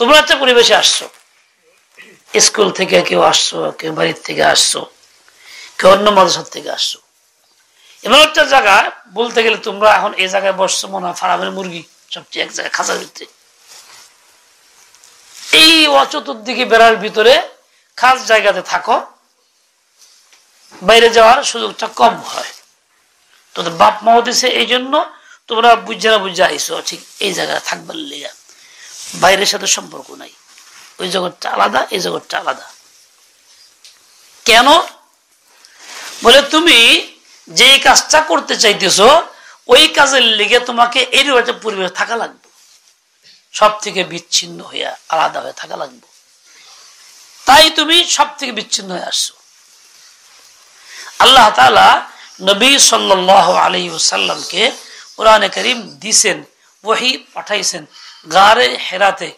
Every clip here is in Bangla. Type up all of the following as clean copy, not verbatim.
তোমরা একটা পরিবেশে আসছো, স্কুল থেকে কেউ আসছো, কেউ বাড়ির থেকে আসছো, কেউ অন্য মাদ্রাসা থেকে আসছো। এমন একটা জায়গা বলতে গেলে তোমরা এখন এই জায়গায় বসছো মনে হয় ফার্মের মুরগি সবচেয়ে এক জায়গায় খাঁচার ভিতরে। এই চতুর্দিকে বেড়ার ভিতরে খাস জায়গাতে থাকো, বাইরে যাওয়ার সুযোগটা কম হয়। তোদের বাপ মাও দিছে, এই জন্য তোমরা বুঝে আইসো ঠিক এই জায়গায় থাকবার লেগে, বাইরের সাথে সম্পর্ক নাই। ওই জগৎটা আলাদা, এই জগৎটা আলাদা। কেন বলে তুমি যে কাজটা করতে চাইতেছো ওই কাজের লেগে তোমাকে এইরকম একটা পরিবেশ থাকা লাগবে, সব থেকে বিচ্ছিন্ন হইয়া আলাদা হয়ে থাকা লাগবে। তাই তুমি সব থেকে বিচ্ছিন্ন হয়ে আসছো। আল্লাহ তাআলা নবী সাল্লাল্লাহু আলাইহি ওয়াসাল্লামকে কোরআনে কারীম দিছেন, ওহী পাঠাইছেন গারে হেরাতে।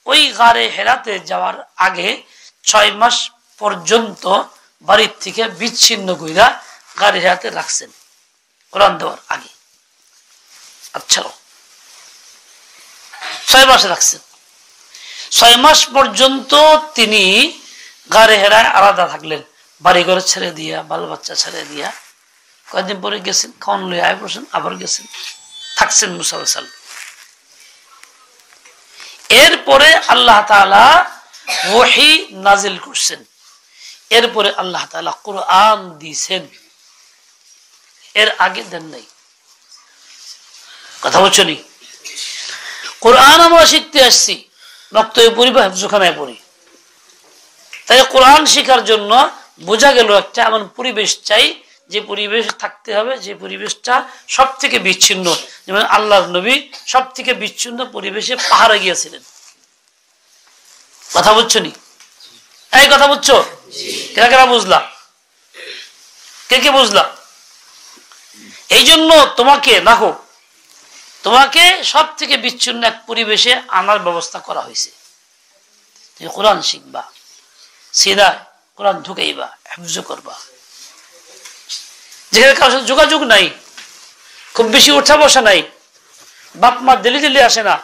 ওই গারে হেরাতে যাওয়ার আগে 6 মাস পর্যন্ত বাড়ির থেকে বিচ্ছিন্ন কইরা গারে হেরাতে রাখছেন কোরআন দেওয়ার আগে। আচ্ছা 6 মাস রাখছেন। 6 মাস পর্যন্ত তিনি গারে হেরায় আলাদা থাকলেন, বাড়ি ঘরে ছেড়ে দিয়া, বাল বাচ্চা ছেড়ে দিয়া। কয়েকদিন পরে গেছেন, খাওয়ান লইয়া আয় পড়ছেন, আবার গেছেন, থাকছেন মুসালসাল। এরপরে আল্লাহ তাআলা ওহী নাজিল করছেন, এরপরে আল্লাহ তাআলা কোরআন দিয়েছেন, এর আগে দেন নাই। কথা বলছো নি? কোরআন আমরা শিখতে আসছি, মক্তবে পড়ি বা হেফজখানায় পড়ি। তাই কোরআন শেখার জন্য বোঝা গেল একটা এমন পরিবেশ চাই যে পরিবেশে থাকতে হবে, যে পরিবেশটা সব থেকে বিচ্ছিন্ন। যেমন আল্লাহর নবী সব থেকে বিচ্ছিন্ন পরিবেশে পাহাড়ে গিয়েছিলেন। কথা বুঝছো নি? এই কথা বুঝছো? কেনা কেনা বুঝলা? কে কে বুঝলা? এই জন্য তোমাকে দেখো, তোমাকে সব থেকে বিচ্ছিন্ন এক পরিবেশে আনার ব্যবস্থা করা হয়েছে। তুমি কোরআন শিখবা, সিধায় কোরআন ঢুকাইবা, হেফজ করবা। যেখানে কারোর সাথে যোগাযোগ নাই, খুব বেশি ওঠা বসা নাই, বাপ মা দিল্লি দিল্লি আসে না,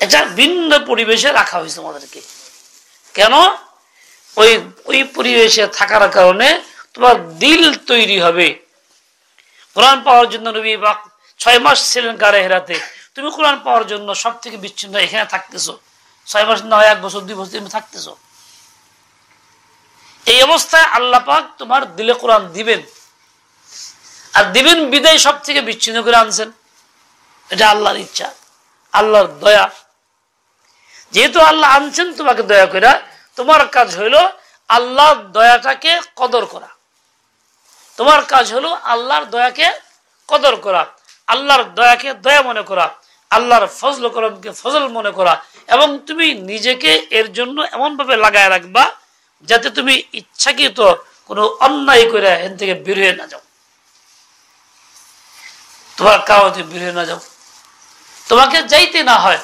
এটা ভিন্ন পরিবেশে রাখা হয়েছে আমাদেরকে। কেন? ওই পরিবেশে থাকার কারণে তোমার দিল তৈরি হবে। কোরআন পাওয়ার জন্য নবী 6 মাস ছিলেন গারে হেরাতে। তুমি কোরআন পাওয়ার জন্য সব থেকে বিচ্ছিন্ন এখানে থাকতেছো, 6 মাস না হয় 1 বছর 2 বছর তুমি থাকতেছো। এই অবস্থায় আল্লাহ পাক তোমার দিলে কোরআন দিবেন, আর দিবেন বিদায় সব থেকে বিচ্ছিন্ন করে আনছেন। এটা আল্লাহর ইচ্ছা, আল্লাহর দয়া। যেহেতু আল্লাহ আনছেন তোমাকে দয়া করে, তোমার কাজ হইলো আল্লাহর দয়াটাকে কদর করা। তোমার কাজ হলো আল্লাহর দয়াকে কদর করা, আল্লাহর দয়াকে দয়া মনে করা, আল্লাহর ফজল করমকে ফজল মনে করা, এবং তুমি নিজেকে এর জন্য এমন ভাবে লাগায় রাখবা যাতে তুমি ইচ্ছাকৃত কোনো অন্যায় করে এখান থেকে বের হয়ে না যাও, তোমার কাউকে বের হয়ে না যাও, তোমাকে যাইতে না হয়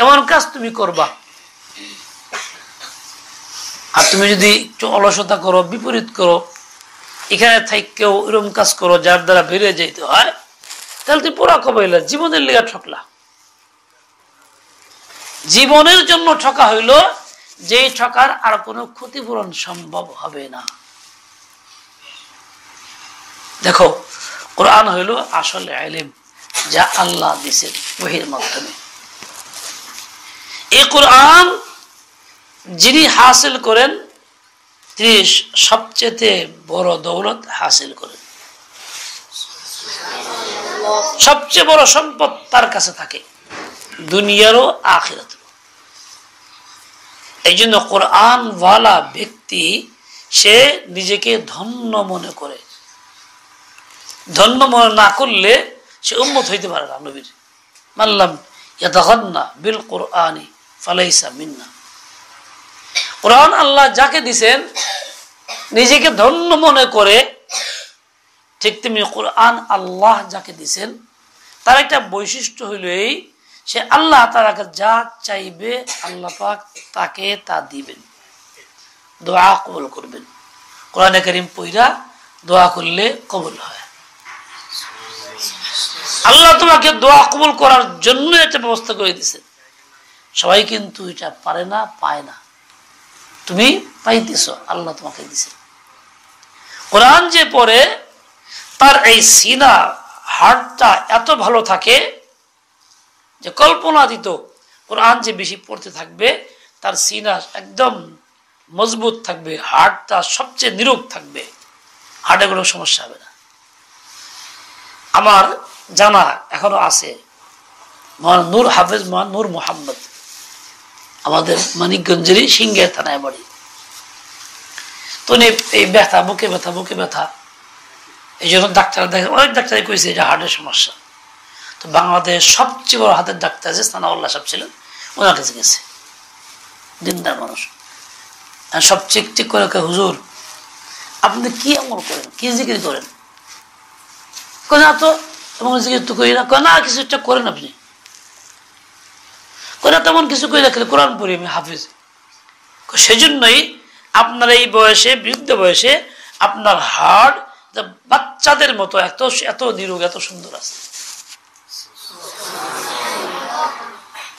এমন কাজ তুমি করবা। আর তুমি যদি একটু অলসতা করো, বিপরীত করো, এখানে থাকেও এরকম কাজ করো যার দ্বারা বেরিয়ে যাইতে হয়, তাহলে তুমি পুরা কবাইলা, জীবনের লেগে ঠকলা। জীবনের জন্য ঠকা হইল যেই ঠকার আর কোনো ক্ষতিপূরণ সম্ভব হবে না। দেখো, কোরআন হইল আসলে ইলম যা আল্লাহ দিয়েছেন ওহীর মাধ্যমে। এই কোরআন যিনি হাসিল করেন তিনি সবচেয়ে বড় দৌলত হাসিল করেন, সবচেয়ে বড় সম্পদ তার কাছে থাকে, দুনিয়ারও আখিরাতেরও। এই জন্য কোরআন ওয়ালা ব্যক্তি সে নিজেকে ধন্য মনে করে। ধন্য মনে না করলে সে উম্মত হইতে পারে না নবীর। মাল্লাম ইয়াতাগান্না বিল কুরআনি ফালাইসা মিন্না। কোরআন আল্লাহ যাকে দিবেন নিজেকে ধন্য মনে করে, ঠিক তেমনি কোরআন আল্লাহ যাকে দিবেন তার একটা বৈশিষ্ট্য হইল এই, সে আল্লাহ তাআলাকে যা চাইবে আল্লাহ পাক তাকে তা দিবেন, দোয়া কবুল করবেন। কোরআনে কারীম পড়া দোয়া করলে কবুল হয়। আল্লাহ তোমাকে দোয়া কবুল করার জন্য একটা ব্যবস্থা করে দিয়েছেন। সবাই কিন্তু এটা পারে না, পায় না। তুমি পাইতেছ, আল্লাহ তোমাকে দিছে। কোরআন যে পড়ে তার এই সিনা হার্টটা এত ভালো থাকে যে কল্পনাতীত। কোরআন যে বেশি পড়তে থাকবে তার সিনা একদম মজবুত থাকবে, হার্টটা সবচেয়ে নিরোগ থাকবে, হার্টে কোনো সমস্যা হবে না। আমার জানা এখনো আছে নূর হাফেজ নূর মোহাম্মদ, আমাদের মানিকগঞ্জেরই সিংহের থানায় বাড়ি। তো এই ব্যথা, বুকে ব্যথা, বুকে ব্যথা, এই জন্য ডাক্তার দেখে, অনেক ডাক্তারই কইছে এটা হার্টের সমস্যা। তো বাংলাদেশ সবচেয়ে বড় হাতের ডাক্তার আছে সানাউল্লাহ সাহেব ছিলেন, ওনার কাছে গেছে, দিনদার মানুষ। সব চেক টেক করে, হুজুর আপনি কি আমল করেন, কি জিকির করেন? না তো তেমন জিকির তো করি না। না কিছু একটা করেন আপনি? তেমন কিছু করে রাখলে কোরআন পড়ি আমি, হাফিজ। সেজন্যই আপনার এই বয়সে, বৃদ্ধ বয়সে আপনার হার্ট বাচ্চাদের মতো এত এত নিরোগ, এত সুন্দর আছে।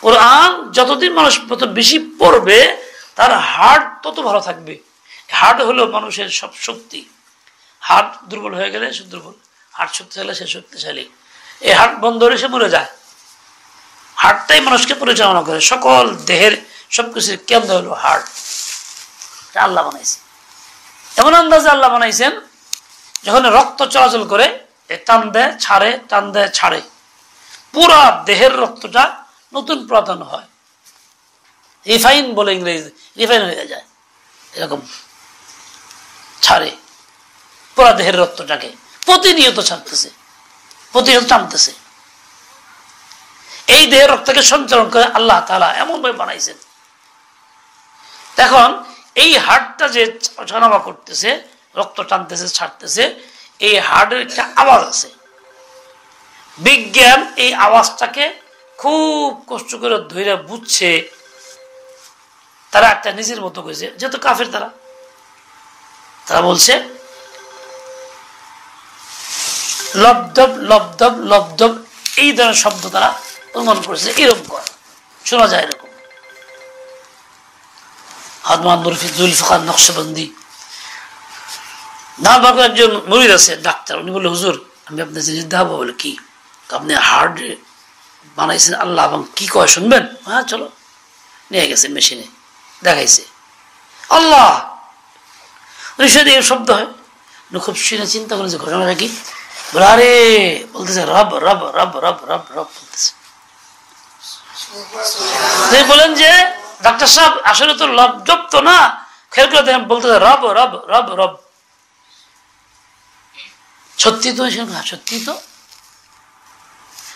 কোরআন যতদিন মানুষ তত বেশি পড়বে তার হার্ট তত ভালো থাকবে। হার্ট হলো মানুষের সব শক্তি। হার্ট দুর্বল হয়ে গেলে সে দুর্বল, হার্ট শক্তিশালী সে শক্তিশালী। এই হার্ট বন্ধ হলে সে মরে যায়। হার্টটাই মানুষকে পরিচালনা করে, সকল দেহের সবকিছুর কেন্দ্র হলো হার্ট। আল্লাহ বানাইছে এমন আন্দাজে, আল্লাহ বানাইছেন যখন রক্ত চলাচল করে টান দেয় ছাড়ে, টান দেয় ছাড়ে, পুরা দেহের রক্তটা নতুন পুরাতন হয়। রিফাইন বলে ইংরেজি, রিফাইন হয়ে যায়, এরকম ছাড়ে পুরা দেহের রক্তটাকে, প্রতিনিয়ত ছাড়তেছে, প্রতিনিয়ত টানতেছে। এই দেহের রক্তকে সঞ্চালন করে আল্লাহ তাআলা এমন ভাবে বানাইছেন। এখন এই হার্টটা যে ওঠানামা করতেছে, রক্ত টানতেছে, ছাড়তেছে, এই হার্টের একটা আওয়াজ আছে। বিজ্ঞান এই আওয়াজটাকে খুব কষ্ট করে ধরে বুঝছে। তারা একটা নিজের মতো করেছে, যেহেতু কাফের তারা বলছে লবদব লবদব লবদব, এই ধরনের শব্দ তারা অনুমান করেছে, এরকম করে শোনা যায়। এরকম নকশবন্দি না, একজন মরিদ আছে ডাক্তার, উনি বললো হুজুর আমি আপনার জিনিস দেখাবো। বলে কি? আপনি হার্ট বানাইছেন আল্লাহ, এবং কি কয় শুনবেন? হ্যাঁ চলো। নিয়ে গেছে মেশিনে, দেখাইছে আল্লাহ, এই শব্দ হয়। খুব শুনে চিন্তা করেছে ঘটনাটা কি। বলে আরে বলতেছে রব রব রব রব রব রব বলতেছে। বলেন যে ডাক্তার সাহেব আসলে তো লব জব তো না, খেয়াল করে দেখেন বলতেছে রব রব রব রব। সত্যি তো, সত্যি তো।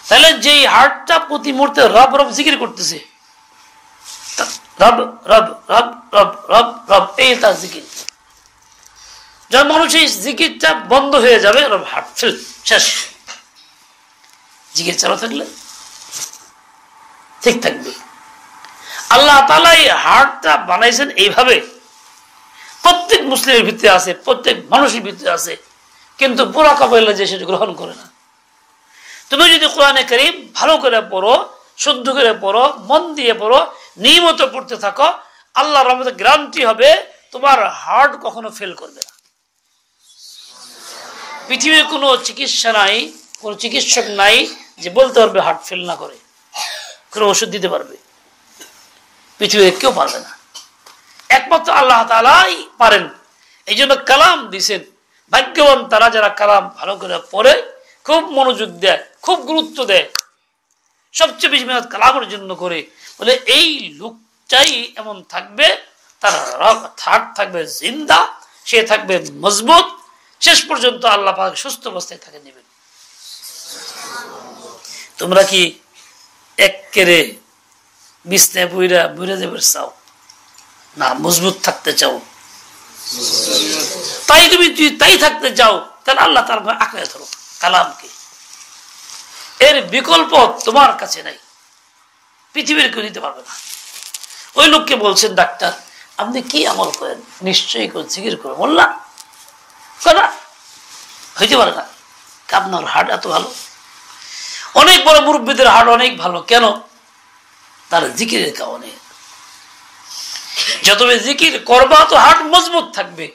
তাহলে যেই হার্টটা প্রতি মুহূর্তে রব রব জিকির করতেছে, রব রব রব রব রব রব, এই তার জিকির। যখন মানুষ এই জিকিরটা বন্ধ হয়ে যাবে, হার্ট ফেল, শেষ। জিকির চালু থাকলে ঠিক থাকবে। আল্লাহ তাআলা এই হার্টটা বানাইছেন এইভাবে, প্রত্যেক মুসলিমের ভিতরে আছে, প্রত্যেক মানুষের ভিতরে আছে, কিন্তু পুরা কপাইলা যে সেটা গ্রহণ করে না। তুমি যদি কোরআনে কারীম ভালো করে পড়ো, শুদ্ধ করে পড়ো, মন দিয়ে পড়ো, নিয়মিত পড়তে থাকো, আল্লাহর রহমতে গ্যারান্টি হবে তোমার হার্ট কখনো ফেল করবে না। পৃথিবীর কোনো চিকিৎসা নাই, কোন চিকিৎসক নাই যে বলতে পারবে হার্ট ফেল না করে, কোনো ওষুধ দিতে পারবে, পৃথিবীর কেউ পারবে না, একমাত্র আল্লাহ তাআলাই পারেন। এই জন্য কালাম দিছেন। ভাগ্যবান তারা যারা কালাম ভালো করে পড়ে, খুব মনোযোগ দেয়, খুব গুরুত্ব দেয়, সবচেয়ে বেশি মেহনত কালামের জন্য করে। বলে এই লোকটাই এমন থাকবে, তার হার্ট থাকবে জিন্দা, সে থাকবে মজবুত, শেষ পর্যন্ত আল্লাহ পাক সুস্থ অবস্থায় থাকে নেবেন। তোমরা কি একেরে বিছনায় বুইরা বুইরা যাবে চাও না মজবুত থাকতে চাও? তাই তুমি তাই থাকতে চাও, তাহলে আল্লাহ তার আঁকড়ে ধরো কালামকে। এর বিকল্প তোমার কাছে নাই, পৃথিবীর কেউ দিতে পারবে না। ওই লোককে বলছেন ডাক্তার আপনি কি আমল করেন? নিশ্চয়ই করে জিকির করে। বললাম না, হইতে পারে না, আপনার হার্ট এত ভালো। অনেক বড় মুরব্বীদের হার্ট অনেক ভালো। কেন? তার জিকিরের কারণে। যত জিকির করবা তো হার্ট মজবুত থাকবে।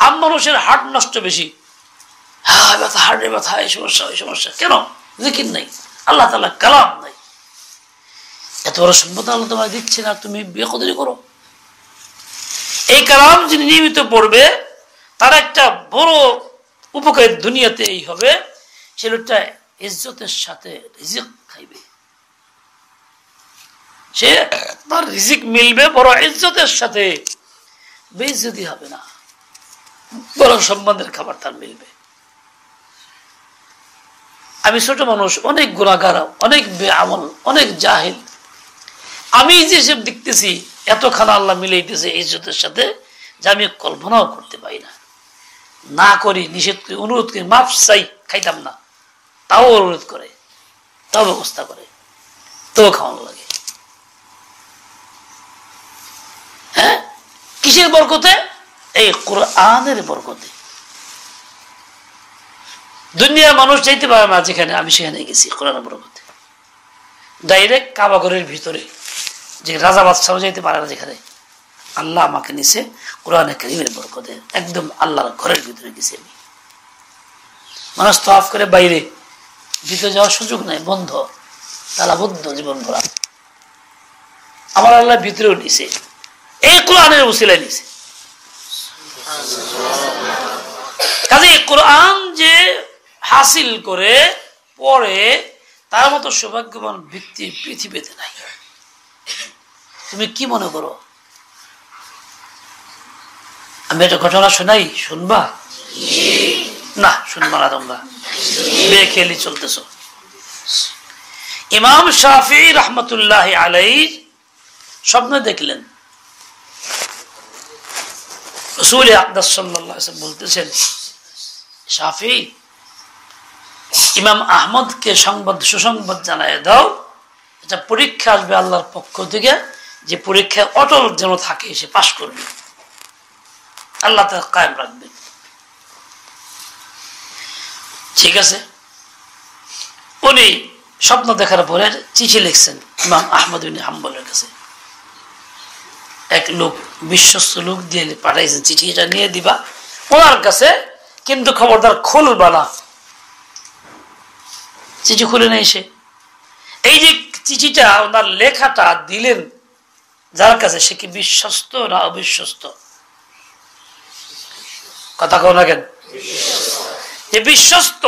আম মানুষের হার্ট নষ্ট বেশি, হ্যাঁ ব্যথা, হার্টে ব্যথা, এই সমস্যা ওই সমস্যা। কেন? জিকির নাই, আল্লাহ তাআলা কালাম নাই। এত বড় সম্পদ আল্লাহ তোমায় দিচ্ছে না, তুমি বেকদরি করো। এই কালাম যিনি নিয়মিত পড়বে তার একটা বড় উপকার দুনিয়াতে এই হবে, সে লোকটা ইজ্জতের সাথে রিজিক খাইবে, সে তার রিজিক মিলবে বড় ইজ্জতের সাথে, বেইজ্জতি হবে না, বড় সম্মানের খাবার তার মিলবে। আমি ছোট মানুষ, অনেক গুনাহগার, অনেক বেআমল, অনেক জাহিল, আমি যেসব দেখতেছি এতখানা আল্লাহ মিলাইতেছে ইজ্জতের সাথে যে আমি কল্পনাও করতে পারি না। না করি, নিষেধ করি, অনুরোধ করি, মাফ চাই, খাইতাম না, তাও অনুরোধ করে, তাও ব্যবস্থা করে, তাও খাওয়ানো লাগে। হ্যাঁ, কিসের বরকতে? এই কোরআনের বরকতে। দুনিয়ার মানুষ চাইতে পারে না যেখানে, আমি সেখানে গেছি কোরআনের বরকতে। ডাইরেক্ট কাবা ঘরের ভিতরে, যে রাজা বাদশাহ যাইতে পারে না যেখানে, আল্লাহ আমাকে নিছে কোরআনে কারীমের বরকতে, একদম আল্লাহর ঘরের ভিতরে গেছি আমি। মানুষ তওয়াফ করে বাইরে, ভিতরে যাওয়ার সুযোগ নাই, বন্ধ, তালাবদ্ধ জীবন ভরা। আমার আল্লাহ ভিতরেও নিছে, এই কোরআনের উসিলায় নিছে। কাজে কোরআন যে হাসিল করে পড়ে তার মতো সৌভাগ্যবান ব্যক্তি পৃথিবীতে নাই। তুমি কি মনে করো? আমি একটা ঘটনা শোনাই, শুনবা? না, শুনবা না, তোমরা বেখেয়ালি চলতেছ। ইমাম শাফিঈ রাহমাতুল্লাহ আলাইহি স্বপ্নে দেখলেন রাসূল আকরাম সাল্লাল্লাহু আলাইহি ওয়াসাল্লাম বলতেছেন, শাফিঈ, ইমাম আহমদকে সুসংবাদ জানায় দাও, এটা পরীক্ষা আসবে আল্লাহর পক্ষ থেকে, যে পরীক্ষায় অটল যেন থাকে, সে পাশ করবে, আল্লাহ তাআলা কায়েম রাখবে। ঠিক আছে, উনি স্বপ্ন দেখার পরে চিঠি লিখছেন ইমাম আহমদ বিন হাম্বলের কাছে। এক লোক, বিশ্বস্ত লোক দিয়ে পাঠাইছেন, চিঠিটা নিয়ে দিবা ওনার কাছে, কিন্তু খবরদার খুলবা না। চিঠি খুলে নেই সে। এই যে চিঠিটা, ওনার লেখাটা দিলেন যার কাছে, সে কি বিশ্বস্ত না অবিশ্বস্ত? কথা কও না কেন? যে বিশ্বস্ত,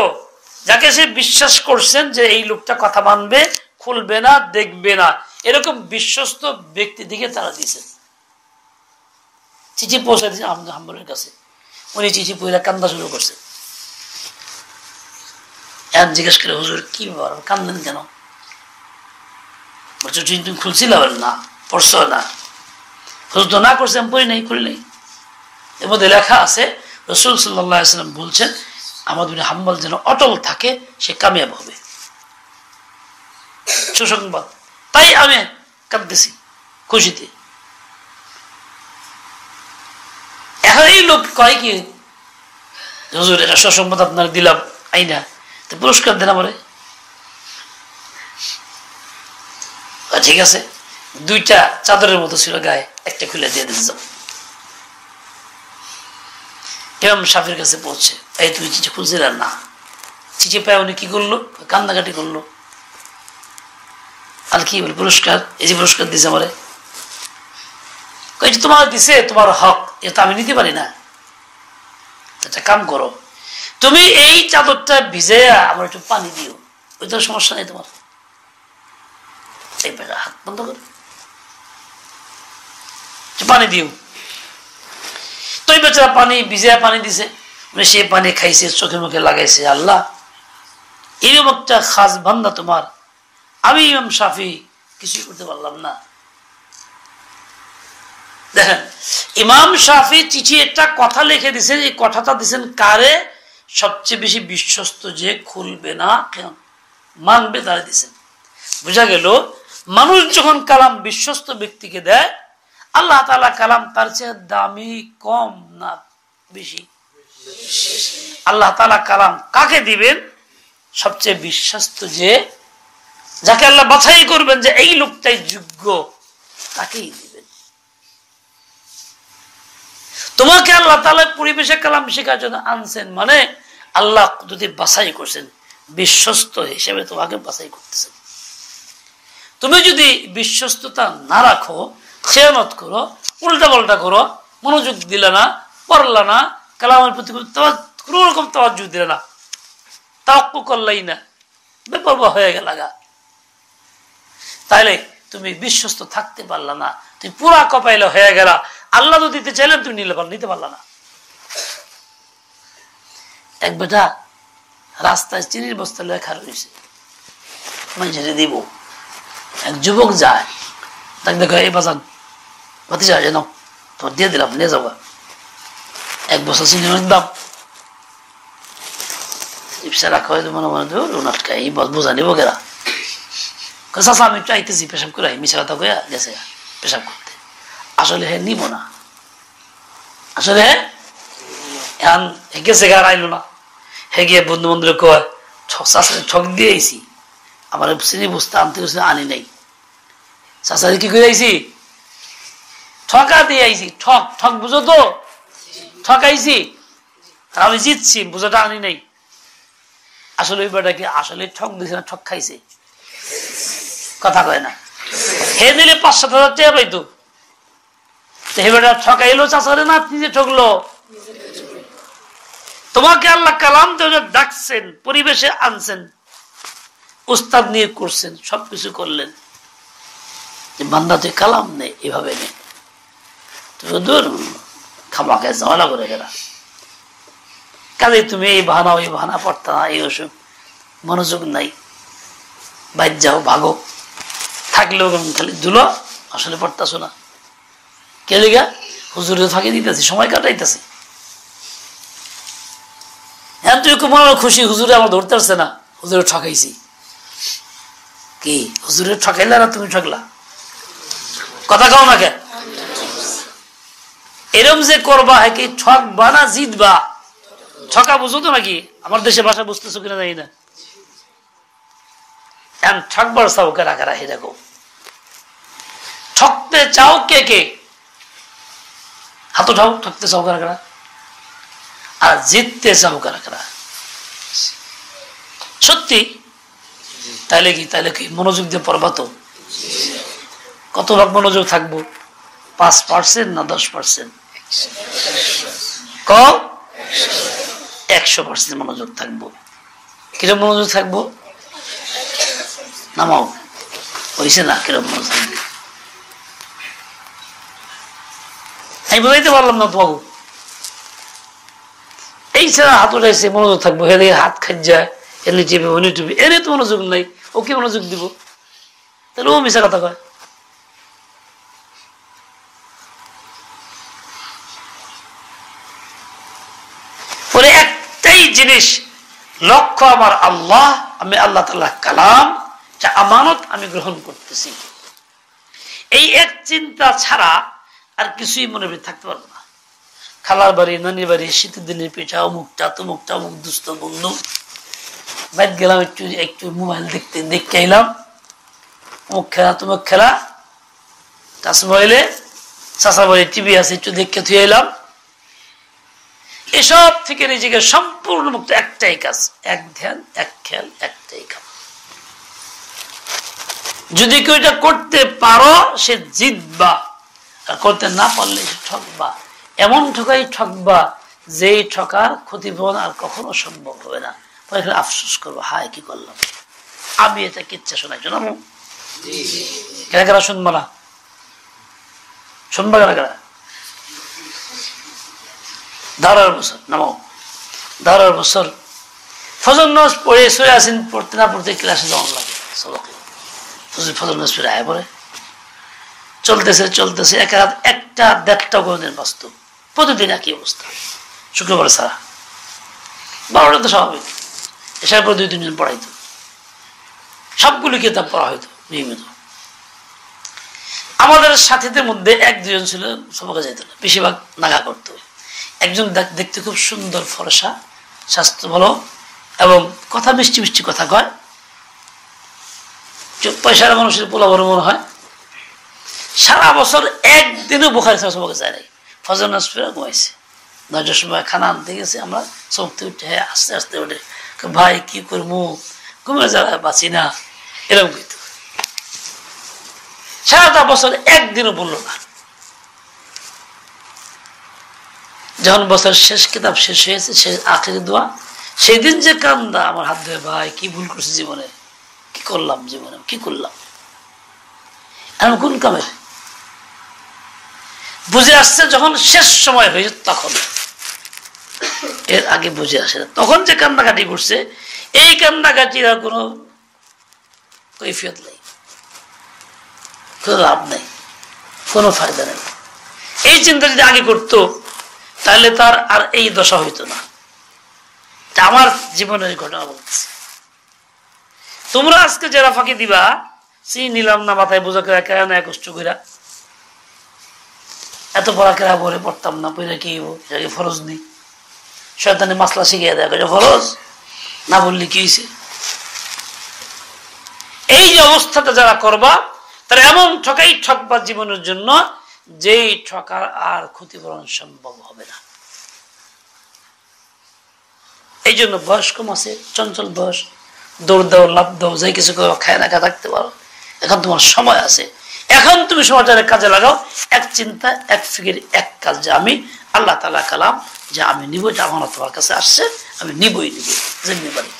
যাকে সে বিশ্বাস করছেন যে এই লোকটা কথা মানবে, খুলবে না, দেখবে না, এরকম বিশ্বস্ত ব্যক্তি দিকে তারা দিয়েছেন। চিঠি পৌঁছে দিয়েছে আহমদ হাম্বলের কাছে। উনি চিঠি পড়ে কান্দা শুরু করছে। এখন জিজ্ঞেস করে, হুজুর কি ব্যাপার, কান্দেন কেন? বলছো তুমি খুলছিল? না, পড়ছো না? হুজুর তো না করছে, আমি পড়ি নাই, খুলি নাই। এর মধ্যে লেখা আছে রাসূল সাল্লাল্লাহু আলাইহি ওয়াসাল্লাম বলছেন, আহমদ বিন হাম্বল যেন অটল থাকে, সে কামিয়াব হবে। সুসংবাদ। তাই আমি কাঁদতেছি খুশিতে। এখন এই লোক কয় কি, হুজুর এটা সুসংবাদ আপনার দিলাম, আইনা তো পুরস্কার দেন আমারে। ঠিক আছে, দুইটা চাদরের মতো ছিল গায়ে, একটা খুলে দিয়ে দিতে। ইমাম শাফির কাছে পৌঁছে, এই তুমি চিঠি খুলছিল না? চিঠি পায় উনি কি করলো? কান্নাকাটি করলো। আর কি বলে, পুরস্কার, এই যে পুরস্কার দিছে আমারে। এটা তোমার দিছে, তোমার হক, এটা আমি নিতে পারি না। একটা কাম করো, তুমি এই চাদরটা ভিজে আমার একটু পানি দিও, ওইটা সমস্যা নেই তোমার। এই হাত বন্ধ করে পানি দিও। তো এই বেচারা পানি ভিজে পানি দিছে, সে পানি খাইছে, চোখে মুখে লাগাইছে। আল্লাহ, এরকম একটা খাস বান্দা তোমার, আমি ইমাম শাফি কিছুই করতে পারলাম না। দেখেন, ইমাম শাফি চিঠি একটা কথা লিখে দিচ্ছেন, এই কথাটা দিচ্ছেন কারে? সবচেয়ে বেশি বিশ্বস্ত, যে খুলবে না, মানবে, তারা দিচ্ছেন। বোঝা গেল, মানুষ যখন কালাম বিশ্বস্ত ব্যক্তিকে দেয়, আল্লাহ তাআলা কালাম তার চেয়ে দামি কম না বেশি? আল্লাহ তাআলা কালাম কাকে দিবেন? সবচেয়ে বিশ্বস্ত যে যাকে আল্লাহ বাছাই করবেন যে এই লোকটাই যোগ্য, তাকেই দিবেন। তোমাকে আল্লাহ তাআলা পরিবেশে কালাম শেখার জন্য আনছেন, মানে আল্লাহ যদি বাছাই করছেন, বিশ্বস্ত হিসেবে তোমাকে বাছাই করতেছেন। তুমি যদি বিশ্বস্ততা না রাখো, খেয়ানত করো, উল্টা পাল্টা করো, মনোযোগ দিলে না, পড়লা না, কালামের প্রতি কোন রকম তাওয়াজ্জুহ দিলে না, তাওয়াক্কুল করলাই না, বেপরোয়া হয়ে গেলা, তাহলে তুমি বিশ্বস্ত থাকতে পারলা না, তুমি পুরা কপাইলে হয়ে গেলা। আল্লাহ তো দিতে চাইলেন, তুমি নিতে পারলা না। এক বেটা রাস্তায় চিনির বস্তা লেখা রয়েছে, মানুষের দিব। এক যুবক যায়, তাকে দেখো, এই বাজান ভাতিজা যেন তোমার দিয়ে দিলাম, নিয়ে যাবো। এক বছর চিনি দাম রাখা হয়, মনে মনে উনাটকা এই বোঝা নিব কেরা। চাষা আমি চাইতেছি পেশাব করে, মিশা কথা কয়া গেছে পেশাব করতে। আসলে হ্যাঁ নিব না, আসলে হ্যাঁ গেছে আর আইলো না। হে গিয়ে বন্ধু বান্ধব কয়, ঠক দিয়ে আইসি, আমার চিনি বস্তা আনতে আনি নাই। চাষারি কি করে আইসি? ঠকা দিয়ে আইসি। ঠক ঠক বুঝো তো, ঠকাইছি, আমি জিতছি, বুঝাটা আনি নাই। আসলে ওই বেটা কি আসলে ঠক দিয়েছে না ঠক খাইছে? কথা কয় না। হে দিলে 5-7 হাজার টাকা পাইতো, হে বেটা ঠকাইলো চাচারে না নিজে ঠকলো? তোমাকে আল্লাহ কালাম দিয়ে ডাকছেন, পরিবেশে আনছেন, উস্তাদ নিয়ে করছেন, সবকিছু করলেন, বান্দা তুই কালাম নেই, এভাবে নেই, তুমি দূর খামাকে ঝামেলা করে গেলা। কাজে তুমি এই বাহানা ওই বাহানা পড়তা না, এই ওসব মনোযোগ নাই, বাইর যাও, ভাগো, থাকলেও খালি ধুলো, আসলে পড়তাছো না। কে লিগা? হুজুরে ফাঁকি দিতেছি, সময় কাটাইতেছি। হ্যাঁ তুই খুব মনে খুশি, হুজুরে আমার ধরতে পারছে না, হুজুরে ঠকাইছি। কি হুজুরে ঠকাইলা না তুমি ঠকলা? কথা কও না কে? এরম যে করবা, হ্যাঁ কি ঠকবা না জিতবা? ঠকা বুঝো তো নাকি? আমার দেশে ভাষা বুঝতেছো কিনা জানি না। ঠকবার চাও কারা কারা, হে দেখো, ঠকতে চাও কে কে? হাত উঠাও, ঠকতে চাও কারা কারা, আর জিততে চাও কারা কারা? সত্যি? তাইলে কি মনোযোগ দিয়ে পড়বা তো? কত ভাগ মনোযোগ থাকবো? 5% না 10%? কম 100% মনোযোগ থাকবো। কিরকম মনোযোগ থাকবো? নামাও, হয়েছে না? কিরকম মনোযোগ? আমি বোঝাইতে পারলাম না তোমাকে। এই ছাড়া হাত উঠাইছে, মনোযোগ থাকবো, হেলে হাত খাই যায়, এনে টিপে ওনে টিপে, এনে তো মনোযোগ নাই, ও কি মনোযোগ দিব? তাহলে ও মিশা কথা কয়। পরে একটাই জিনিস লক্ষ্য আমার আল্লাহ, আমি আল্লাহ তাআলা কালাম, যা আমানত আমি গ্রহণ করতেছি, এই এক চিন্তা ছাড়া আর কিছুই মনে থাকতে পারবো না। খালার বাড়ি, নানির বাড়ি, শীতের দিনের পিঠা, অমুকটা তমুকটা, অমুক দুস্থ বন্ধু, বাইর গেলাম, একটু মোবাইল দেখতে এলাম, অমুক খেলা তমুক খেলা, টাচ মোবাইলে, চাষা বাড়ি টিভি আছে, একটু দেখে থুয়ে এলাম। এসব থেকে নিজেকে সম্পূর্ণ মুক্ত, একটাই কাজ, এক ধ্যান, এক খেয়াল, একটাই কাজ। যদি কেউ এটা করতে পারো সে জিতবা, আর করতে না পারলে সে ঠকবা। এমন ঠকবা যেই ঠকার ক্ষতিপূরণ আর কখনো সম্ভব হবে না। পরে আফসোস করবো, হায় কি করলাম, আমি এটা কিচ্ছা শোনাই। শোনাবো কেনা কেনা শুনবো না? শুনবা কেনা কেনা? ধারার বছর নামাও, ধারার বছর ফজর নামাজ পড়ে সরে আসেন, পড়তে না পড়তে ক্লাসে যাওয়ার লাগে, ফজর নামাজ পড়ে আয় পড়ে চলতেছে 1-1.5টা গণের বাস্তব, প্রতিদিন একই অবস্থা। শুক্রবার ছাড়া 12টা তো স্বাভাবিক, এসার পর 2-3 দিন পড়াইতো, সবগুলো কিতাব পড়া হইতো নিয়মিত। আমাদের সাথীদের মধ্যে 1-2 জন ছিল সবকে যেত না, বেশিরভাগ নাগা করতো। একজন দেখতে খুব সুন্দর, ফর্সা, স্বাস্থ্য ভালো এবং কথা মিষ্টি মিষ্টি কথা কয়, পয়সার মানুষের পোলাবর মনে হয় সারা বছর একদিনও বুখারি সবকে যায় নাই। ফজর নামাজ পড়ে ঘুমাইছে, 9টার সময় খানা আনতে গেছে, আমরা চমতে উঠে আস্তে আস্তে উঠে ভাই কি করবো, ঘুমে যাওয়া বাঁচি না, এরকম কিন্তু সারাটা বছর একদিনও বললো না। যখন বছর শেষ কিতাব শেষ হয়েছে, শেষ আখেরি দোয়া, সেই দিন যে কান্দা আমার হাত ধরে, ভাই কি ভুল করছি জীবনে, কি করলাম জীবনে, কি করলাম, এখন কোন কামের বুঝে আসছে যখন শেষ সময় হয়েছে তখন, এর আগে বুঝে আসে না। তখন যে কান্নাকাটি করছে, এই কান্নাকাটির আর কোনো কৈফিয়ত নেই, কোনো লাভ নেই, কোনো ফায়দা নেই। এই চিন্তা যদি আগে করতো তাহলে তার আর এই দশা হইতো না। আমার জীবনের ঘটনা বলতেছি। তোমরা আজকে যারা ফাঁকি দিবা, চিনি নিলাম না, মাথায় বোঝা কেরা কেরা না, কষ্ট কইরা এত পড়া কেরা বলে পড়তাম না, পড়ে কি ফরজ নেই, শয়তানি মাসলা শিখিয়ে দেয় ফরজ না বললে কি হয়েছে। এই যে অবস্থাটা যারা করবা তারা এমন ঠকাই ঠকবা জীবনের জন্য, যেই ঠকার আর ক্ষতিপূরণ সম্ভব হবে না। এই জন্য বয়স কম আছে, চঞ্চল বয়স, দৌড় দাও, লাভ দাও, যাই কিছু করো, খায় না খায় থাকতে পারো, এখন তোমার সময় আছে, এখন তুমি সময়টারে কাজে লাগাও। এক চিন্তা, এক ফিকির, এক কাজ, যে আমি আল্লাহ তাআলা কালাম, যে আমি নিব, এটা আমার তোমার কাছে আসছে, আমি নিবই নিব, জানতে পারি।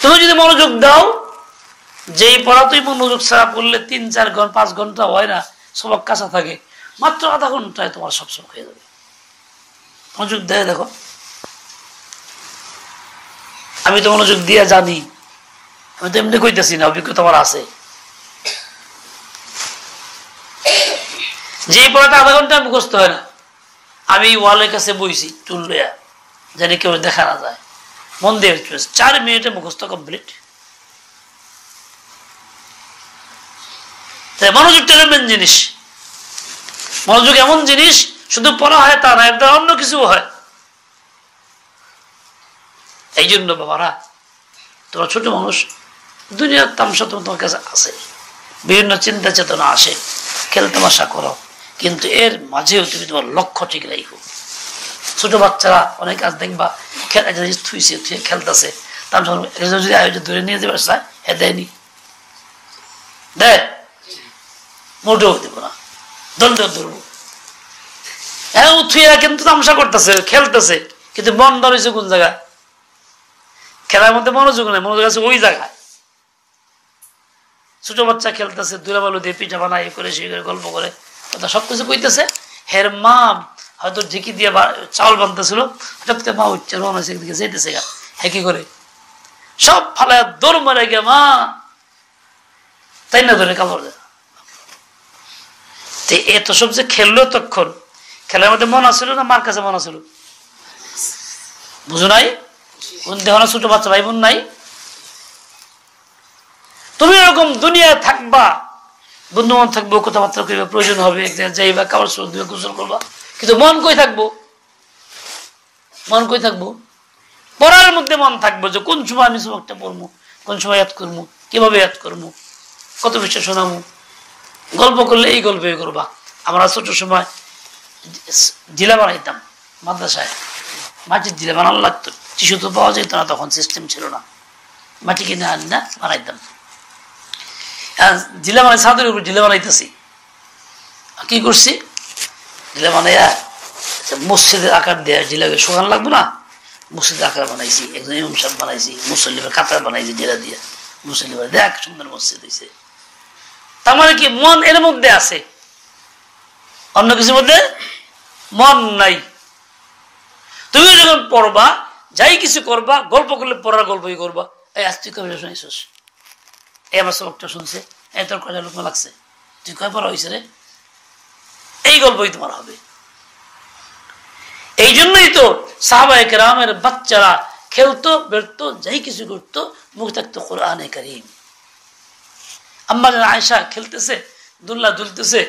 তুমি যদি মনোযোগ দাও, যেই পড়া তুই মনোযোগ ছাড়া পড়লে 3-4 ঘন্টা 5 ঘন্টা হয় না, সবক কাঁচা থাকে, মাত্র আধা ঘন্টায় তোমার সব সব হয়ে যাবে। মনোযোগ দেয় দেখো, আমি তো মনোযোগ দিয়ে জানি, আমি তো এমনি কইতেছি না, অভিজ্ঞতা আমার আছে। যে পড়াটা আধা ঘন্টা মুখস্থ হয় না, আমি ওয়ালের কাছে বইছি টুল লইয়া, জানি কেউ দেখা না যায়, মন দিয়ে 4 মিনিটে মুখস্থ কমপ্লিট। মনোযোগটা এমন জিনিস, মনোযোগ এমন জিনিস, শুধু পড়া হয় তা না, এর দ্বারা অন্য কিছু হয়। এই জন্য বাবারা, তোমরা ছোট মানুষ, দুনিয়ার তামসা তোমার কাছে আছে, বিভিন্ন চিন্তা চেতনা আসে, খেলতামাশা করো, কিন্তু এর মাঝেও তুমি তোমার লক্ষ্য ঠিক রাখো। ছোট বাচ্চারা অনেক কাজ দেখবা, থুইছে খেলতেছে, তামসা যদি আয়োজন ধরে নিয়ে যাবে চায়, হ্যাঁ দেয়নি, দেয় মোটেও দেবো না, দণ্ড ধরবো। হ্যাঁ উঠুইয়া কিন্তু তামসা করতেছে, খেলতেছে, কিন্তু মন ধরেছে কোন জায়গায়, খেলার মধ্যে মনোযোগ নেই, মনোযোগ আছে ওই জায়গায়। ছোট বাচ্চা খেলতেছে, দুলাবালু দিয়ে পিঠা বানায়, এ করে সে করে গল্প করে কথা সবকিছু কইতেছে, হের মা হয়তো ঢেকি দিয়ে চাউল বানতেছিল, হঠাৎ করে মা উঠছে, রওনা হয়েছে, একদিকে যেতেছে গা, হ্যাঁ কি করে সব ফালায় দৌড় মারে গিয়ে মা তাই না ধরে কাপড় দেয়। এত সব যে খেললো, তখন খেলার মধ্যে মন আসছিল না, মার কাছে মন আসছিল, বুঝো নাই? কোন দেহ না ছোট বাচ্চা ভাই বোন নাই? তুমি এরকম দুনিয়ায় থাকবা, বন্ধু বান্ধব থাকবো, কথাবার্তা করবে, প্রয়োজন হবে, এক জায়গায় যাইবা, কাপড় চোপড় দিবে, গোসল করবা, কিন্তু মন কই থাকবো? মন কই থাকবো? পড়ার মধ্যে মন থাকবো, যে কোন সময় আমি সবকটা পড়বো, কোন সময় ইয়াদ করবো, কিভাবে ইয়াদ করবো, কত বিষয় শোনাবো, গল্প করলে এই গল্পই করবা। আমরা ছোট সময় জিলা বানাইতাম মাদ্রাসায়, মাটির জিলা বানানো লাগতো, টিস্যু তো পাওয়া যেত না, তখন সিস্টেম ছিল না, মাটি কিনে আনি না, বানাইতাম। জিলা বানাই, ছাদের উপর জিলা বানাইতেছি, কি করছি, জিলা বানাইয়া মসজিদের আকার দেয়া, জিলাকে শোকান লাগবো না, মসজিদের আকার বানাইছি, একজন ইমাম সাহেব বানাইছি, মুসল্লিমের কাতার বানাইছি, জিলা দিয়ে মুসল্লিমের, দেখ সুন্দর মসজিদ হয়েছে। তার মানে কি, মন এর মধ্যে আছে, অন্য কিছুর মধ্যে মন নাই। তুমি যখন পড়বা, যাই কিছু করবা, গল্প করলে পড়ার গল্পই করবা। এই আজ তুই কবিতা শুনাইছিস, এই আমার সবকটা শুনছে, এই তোর কয়টা লোক লাগছে, তুই কয় পড়া হয়েছে রে, এই গল্পই তোমার হবে। এই জন্যই তো সাহাবায়ে কেরামের বাচ্চারা খেলতো, বেরতো, যাই কিছু করতো, মুখ থাকতো কোরআনে কারীম। আম্মা জান আয়েশা খেলতেছে, দুল্লা দুলতেছে,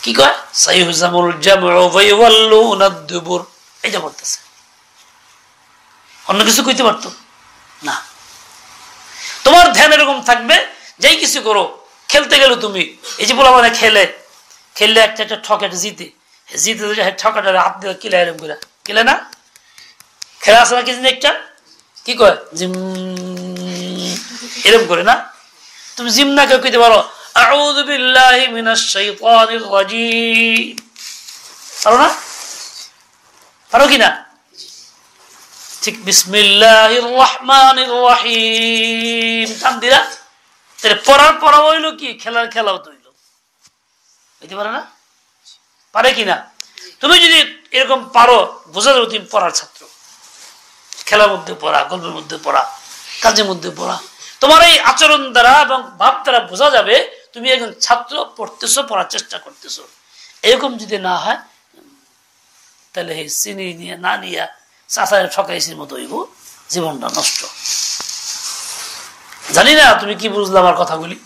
কি কয়, সাইয়ুহজামুল জামউ ওয়া ইউওয়াল্লুনা আদ-দুবুর, এটা বলতেছে। অন্য কিছু কইতে পারতো না, তোমার ধ্যান এরকম থাকবে, যাই কিছু করো। খেলতে গেলে তুমি এই যে বলা মানে খেললে একটা একটা ঠকাটা জিতে ঠকাটা হাত দিয়ে কিলা এরকম করে কিলে না, খেলা আছে না কি জিনিস একটা কি কয় জিম এরকম করে না। তুমি জিম না কেউ কইতে পারো আউযু বিল্লাহি মিনাশ শাইতানির রাজিম, পারো না? পারো কি না? ঠিক বিসমিল্লাহির রহমানির রহিম টান দিলা, তাহলে পড়ার পড়া হইলো কি, খেলার খেলাও তো হইলো। বুঝতে পারে না? পারে কিনা? তুমি যদি এরকম পারো, বোঝা যাবে তুমি পড়ার ছাত্র। খেলার মধ্যে পড়া, গল্পের মধ্যে পড়া, কাজের মধ্যে পড়া, তোমার এই আচরণ দ্বারা এবং ভাব দ্বারা বোঝা যাবে তুমি একজন ছাত্র, পড়তেছো, পড়ার চেষ্টা করতেছো। এরকম যদি না হয় তাহলে এই চিনি নিয়ে না নিয়ে চাচায় ঠকাইছির মতো হইব, জীবনটা নষ্ট। জানি না তুমি কি বুঝলে আমার কথাগুলি,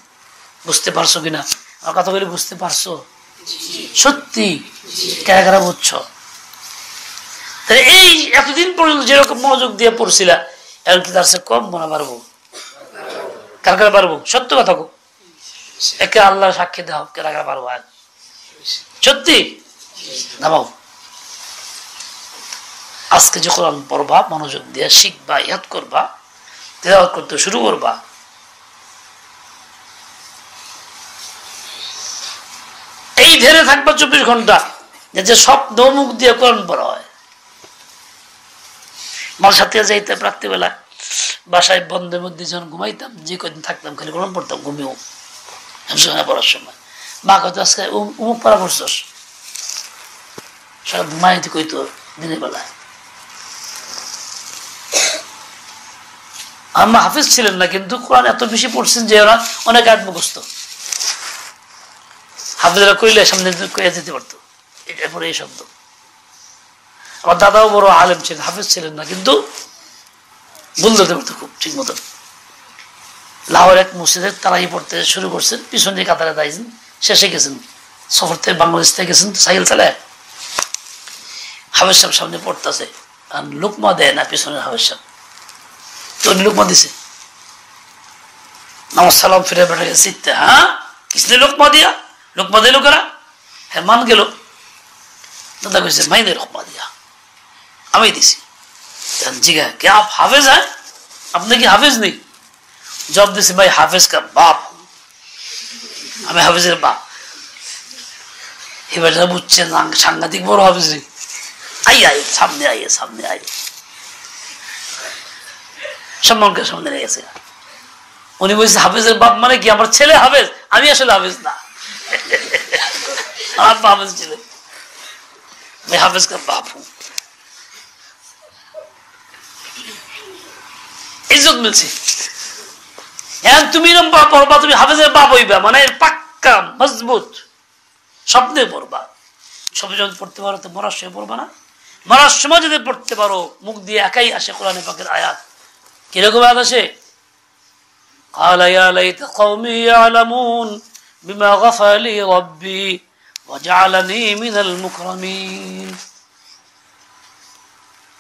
বুঝতে পারছো কিনা? আমার কথাগুলি বুঝতে পারছো? সত্যি কারা কারা বুঝছো? তাহলে এই এতদিন পর্যন্ত যেরকম মনোযোগ দিয়ে পড়ছিলা, এখন কি তার সে কম মনে পারবো? কারা কারা পারবো? সত্য কথা কো, একে আল্লাহ সাক্ষী দাও, কারা কারা পারবো? আর সত্যি নামাও। আজকে যে কোরআন পড়বা, মনোযোগ দিয়ে শিখবা, ইয়াদ করবা, তেলাওয়াত করতে শুরু করবা, এই ধরে থাকবা 24 ঘন্টা, যে স্বপ্ন মুখ দিয়ে কোরআন পড়া হয়। মাল সাথে যাইতে রাত্রিবেলা বাসায় বন্ধের মধ্যে যখন ঘুমাইতাম, যে কদিন থাকতাম খালি কোরআন পড়তাম, ঘুমিয়েও পড়ার সময় মা কত আজকে উমুক পড়া পড়ছস, সব ঘুমাইতে কইতো দিনের বেলায়। আম্মা হাফিজ ছিলেন না, কিন্তু কোরআন এত বেশি পড়ছেন যে ওরা অনেক আয়াত মুখস্থ। হাফিজরা কইলে সামনে কইয়া যেতে পারতো, এরপরে এই শব্দ। আমার দাদাও বড় আলেম ছিলেন, হাফিজ ছিলেন না, কিন্তু ভুল ধরতে পারতো খুব ঠিক মতো। লাহোর এক মসজিদে তারাই পড়তে শুরু করছেন, পিছনে কাতারে দাঁড়িয়েছেন, শেষে গেছেন, সফর থেকে বাংলাদেশ থেকে গেছেন সাইকেল চালায়। হাফিজ সাহেব সামনে পড়তেছে, আর লোকমা দেয় না পিছনের হাফিজ সাহেব, তো লোকমা দিছে, নামাজ সালাম ফিরে বেড়ে গেছে। হ্যাঁ কিসনে লোকমা দিয়া, লোকমা দিল কারা? হ্যাঁ মান গেল। দাদা কইছে মাইনে লোকমা দিয়া, আমি দিছি। জিজ্ঞা কে আপ হাফেজ হ্যাঁ, আপনি কি হাফেজ নেই? জব দিছি ভাই হাফেজ কা বাপ, আমি হাফেজের বাপ। এবার বুঝছেন সাংঘাতিক বড় হাফেজ। আই আই সামনে আইয়ে, সামনে আইয়ে, সম্মানকে সামনে রেখেছে। উনি বলছে হাফেজের বাপ মানে কি আমার ছেলে হাফেজ? আমি আসলে হাফেজ না, আমার হাফেজ ছিলেন, मैं हाफिज का बाप हूं। इज्जत मिलছে। এখন তুমি এরকম পড়বা, তুমি হাফেজের বাপ হইবা, মানে পাক্কা মজবুত স্বপ্নে পড়বা। সব যখন পড়তে পারো তো মরার সময় পড়বা না? মরার সময় যদি পড়তে পারো, মুখ দিয়ে একাই আসে কোরআনে পাকের আয়াত। কিরকম আয়াত আসে? قال يا ليت قومي يعلمون بما غفر لي ربي وجعلني من المكرمين।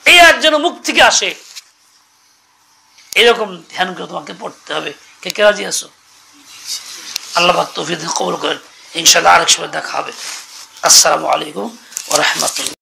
এই আয়াত যেন মুখ থেকে আসে, এরকম ধ্যান করে তোমাকে পড়তে হবে। কে কে রাজি আছো? আল্লাহ পাক তৌফিক কবুল করেন। ইনশাআল্লাহ আরেক সময় দেখা হবে। আসসালামু আলাইকুম ওয়া রাহমাতুল্লাহ।